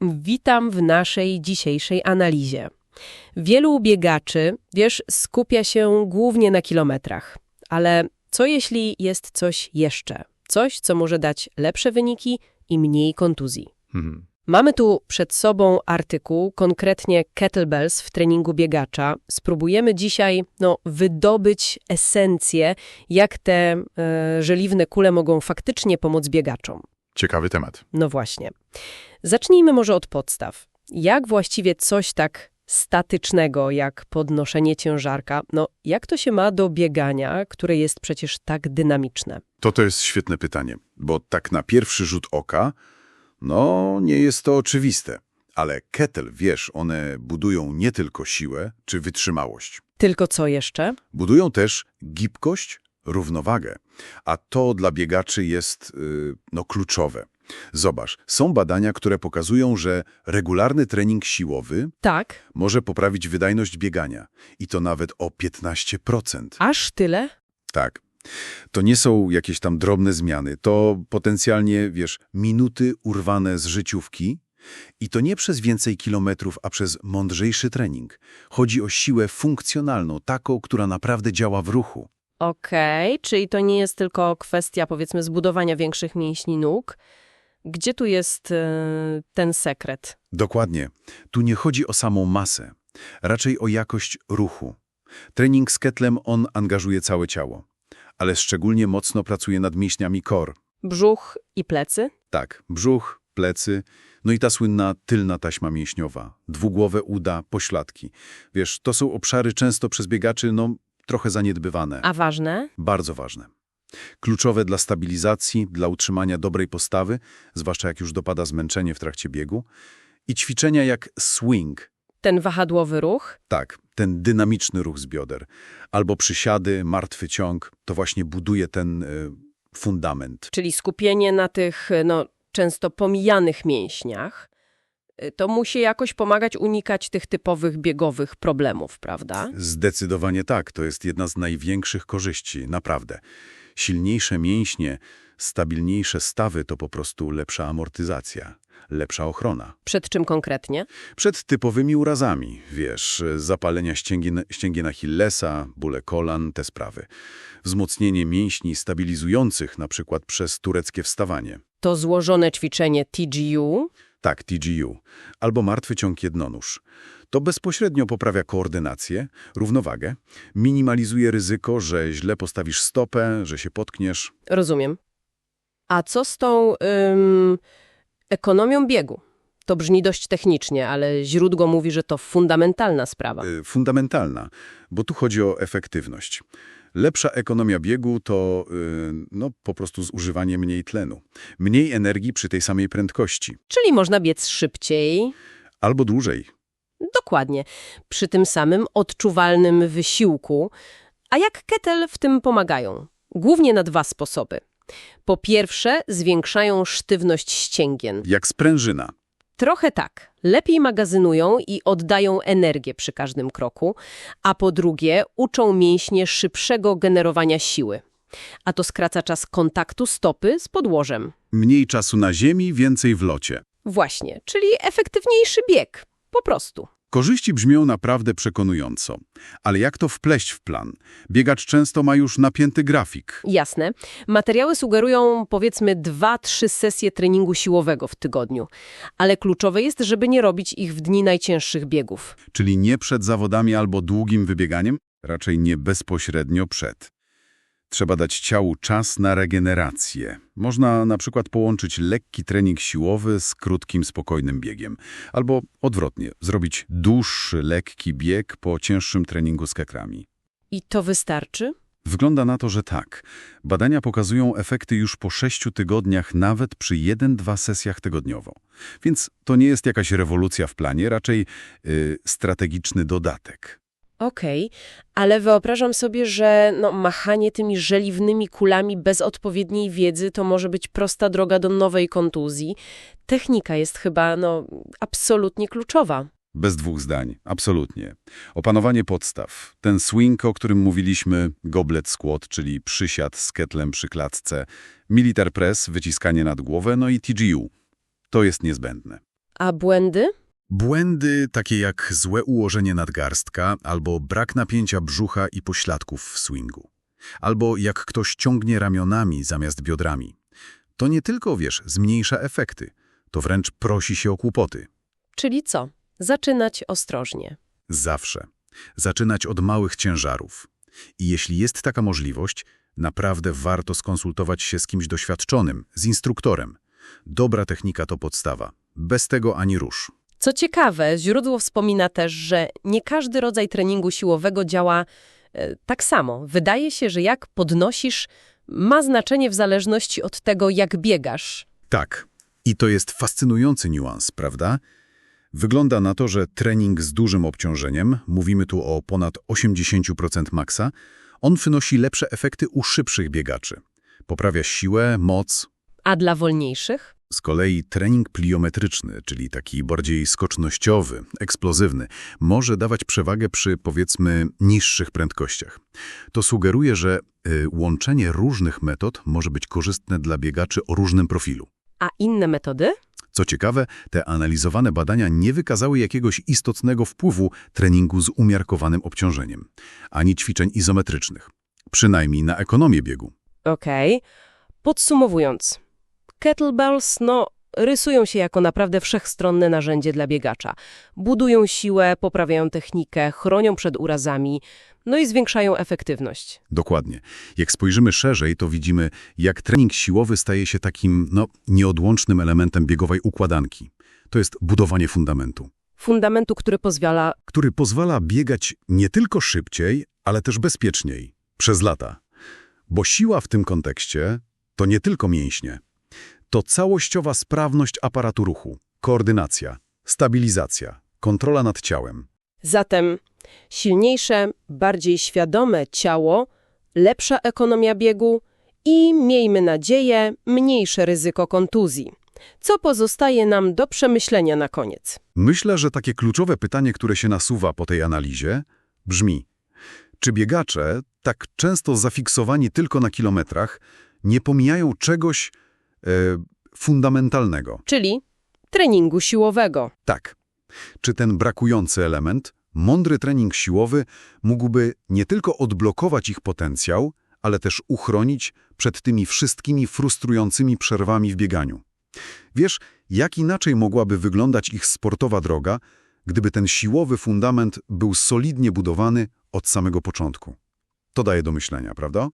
Witam w naszej dzisiejszej analizie. Wielu biegaczy, skupia się głównie na kilometrach. Ale co jeśli jest coś jeszcze? Coś, co może dać lepsze wyniki i mniej kontuzji. Mamy tu przed sobą artykuł, konkretnie kettlebells w treningu biegacza. Spróbujemy dzisiaj wydobyć esencję, jak te żeliwne kule mogą faktycznie pomóc biegaczom. Ciekawy temat. No właśnie. Zacznijmy może od podstaw. Jak właściwie coś tak statycznego, jak podnoszenie ciężarka, jak to się ma do biegania, które jest przecież tak dynamiczne? To jest świetne pytanie, bo tak na pierwszy rzut oka, nie jest to oczywiste. Ale kettle, one budują nie tylko siłę czy wytrzymałość. Tylko co jeszcze? Budują też gibkość, równowagę. A to dla biegaczy jest kluczowe. Zobacz, są badania, które pokazują, że regularny trening siłowy może poprawić wydajność biegania. I to nawet o 15%. Aż tyle? Tak. To nie są jakieś tam drobne zmiany. To potencjalnie, minuty urwane z życiówki. I to nie przez więcej kilometrów, a przez mądrzejszy trening. Chodzi o siłę funkcjonalną, taką, która naprawdę działa w ruchu. Okej, czyli to nie jest tylko kwestia, powiedzmy, zbudowania większych mięśni nóg. Gdzie tu jest ten sekret? Dokładnie. Tu nie chodzi o samą masę, raczej o jakość ruchu. Trening z kettlem angażuje całe ciało, ale szczególnie mocno pracuje nad mięśniami core. Brzuch i plecy? Tak, brzuch, plecy, i ta słynna tylna taśma mięśniowa, dwugłowe uda, pośladki. To są obszary często przez biegaczy, trochę zaniedbywane. A ważne? Bardzo ważne. Kluczowe dla stabilizacji, dla utrzymania dobrej postawy, zwłaszcza jak już dopada zmęczenie w trakcie biegu. I ćwiczenia jak swing. Ten wahadłowy ruch? Tak, ten dynamiczny ruch z bioder. Albo przysiady, martwy ciąg, to właśnie buduje ten fundament. Czyli skupienie na tych, często pomijanych mięśniach. To musi jakoś pomagać unikać tych typowych biegowych problemów, prawda? Zdecydowanie tak. To jest jedna z największych korzyści, naprawdę. Silniejsze mięśnie, stabilniejsze stawy to po prostu lepsza amortyzacja, lepsza ochrona. Przed czym konkretnie? Przed typowymi urazami, zapalenia ścięgien Achillesa, bóle kolan, te sprawy. Wzmocnienie mięśni stabilizujących, na przykład przez tureckie wstawanie. To złożone ćwiczenie TGU? Tak, TGU. Albo martwy ciąg jednonóż. To bezpośrednio poprawia koordynację, równowagę, minimalizuje ryzyko, że źle postawisz stopę, że się potkniesz. Rozumiem. A co z tą ekonomią biegu? To brzmi dość technicznie, ale źródło mówi, że to fundamentalna sprawa. Fundamentalna, bo tu chodzi o efektywność. Lepsza ekonomia biegu to po prostu zużywanie mniej tlenu. Mniej energii przy tej samej prędkości. Czyli można biec szybciej. Albo dłużej. Dokładnie. Przy tym samym odczuwalnym wysiłku. A jak kettle w tym pomagają? Głównie na dwa sposoby. Po pierwsze, zwiększają sztywność ścięgien. Jak sprężyna. Trochę tak. Lepiej magazynują i oddają energię przy każdym kroku. A po drugie, uczą mięśnie szybszego generowania siły. A to skraca czas kontaktu stopy z podłożem. Mniej czasu na ziemi, więcej w locie. Właśnie, czyli efektywniejszy bieg. Po prostu. Korzyści brzmią naprawdę przekonująco. Ale jak to wpleść w plan? Biegacz często ma już napięty grafik. Jasne. Materiały sugerują, powiedzmy, 2-3 sesje treningu siłowego w tygodniu. Ale kluczowe jest, żeby nie robić ich w dni najcięższych biegów. Czyli nie przed zawodami albo długim wybieganiem? Raczej nie bezpośrednio przed. Trzeba dać ciału czas na regenerację. Można na przykład połączyć lekki trening siłowy z krótkim, spokojnym biegiem. Albo odwrotnie, zrobić dłuższy, lekki bieg po cięższym treningu z kekrami. I to wystarczy? Wygląda na to, że tak. Badania pokazują efekty już po 6 tygodniach, nawet przy 1-2 sesjach tygodniowo. Więc to nie jest jakaś rewolucja w planie, raczej strategiczny dodatek. Okej, ale wyobrażam sobie, że machanie tymi żeliwnymi kulami bez odpowiedniej wiedzy to może być prosta droga do nowej kontuzji. Technika jest chyba, absolutnie kluczowa. Bez dwóch zdań, absolutnie. Opanowanie podstaw. Ten swing, o którym mówiliśmy, goblet squat, czyli przysiad z kettlem przy klatce, military press, wyciskanie nad głowę, i TGU. To jest niezbędne. A błędy? Błędy takie jak złe ułożenie nadgarstka albo brak napięcia brzucha i pośladków w swingu. Albo jak ktoś ciągnie ramionami zamiast biodrami. To nie tylko, zmniejsza efekty. To wręcz prosi się o kłopoty. Czyli co? Zaczynać ostrożnie. Zawsze. Zaczynać od małych ciężarów. I jeśli jest taka możliwość, naprawdę warto skonsultować się z kimś doświadczonym, z instruktorem. Dobra technika to podstawa. Bez tego ani rusz. Co ciekawe, źródło wspomina też, że nie każdy rodzaj treningu siłowego działa tak samo. Wydaje się, że jak podnosisz, ma znaczenie w zależności od tego, jak biegasz. Tak. I to jest fascynujący niuans, prawda? Wygląda na to, że trening z dużym obciążeniem, mówimy tu o ponad 80% maksa, on wynosi lepsze efekty u szybszych biegaczy. Poprawia siłę, moc. A dla wolniejszych? Z kolei trening pliometryczny, czyli taki bardziej skocznościowy, eksplozywny, może dawać przewagę przy, powiedzmy, niższych prędkościach. To sugeruje, że łączenie różnych metod może być korzystne dla biegaczy o różnym profilu. A inne metody? Co ciekawe, te analizowane badania nie wykazały jakiegoś istotnego wpływu treningu z umiarkowanym obciążeniem, ani ćwiczeń izometrycznych, przynajmniej na ekonomię biegu. Okej. Podsumowując, kettlebells, rysują się jako naprawdę wszechstronne narzędzie dla biegacza. Budują siłę, poprawiają technikę, chronią przed urazami, i zwiększają efektywność. Dokładnie. Jak spojrzymy szerzej, to widzimy, jak trening siłowy staje się takim, nieodłącznym elementem biegowej układanki. To jest budowanie fundamentu. Fundamentu, Który pozwala biegać nie tylko szybciej, ale też bezpieczniej, przez lata. Bo siła w tym kontekście to nie tylko mięśnie. To całościowa sprawność aparatu ruchu, koordynacja, stabilizacja, kontrola nad ciałem. Zatem silniejsze, bardziej świadome ciało, lepsza ekonomia biegu i, miejmy nadzieję, mniejsze ryzyko kontuzji. Co pozostaje nam do przemyślenia na koniec? Myślę, że takie kluczowe pytanie, które się nasuwa po tej analizie, brzmi: czy biegacze, tak często zafiksowani tylko na kilometrach, nie pomijają czegoś fundamentalnego? Czyli treningu siłowego. Tak. Czy ten brakujący element, mądry trening siłowy, mógłby nie tylko odblokować ich potencjał, ale też uchronić przed tymi wszystkimi frustrującymi przerwami w bieganiu? Wiesz, jak inaczej mogłaby wyglądać ich sportowa droga, gdyby ten siłowy fundament był solidnie budowany od samego początku? To daje do myślenia, prawda?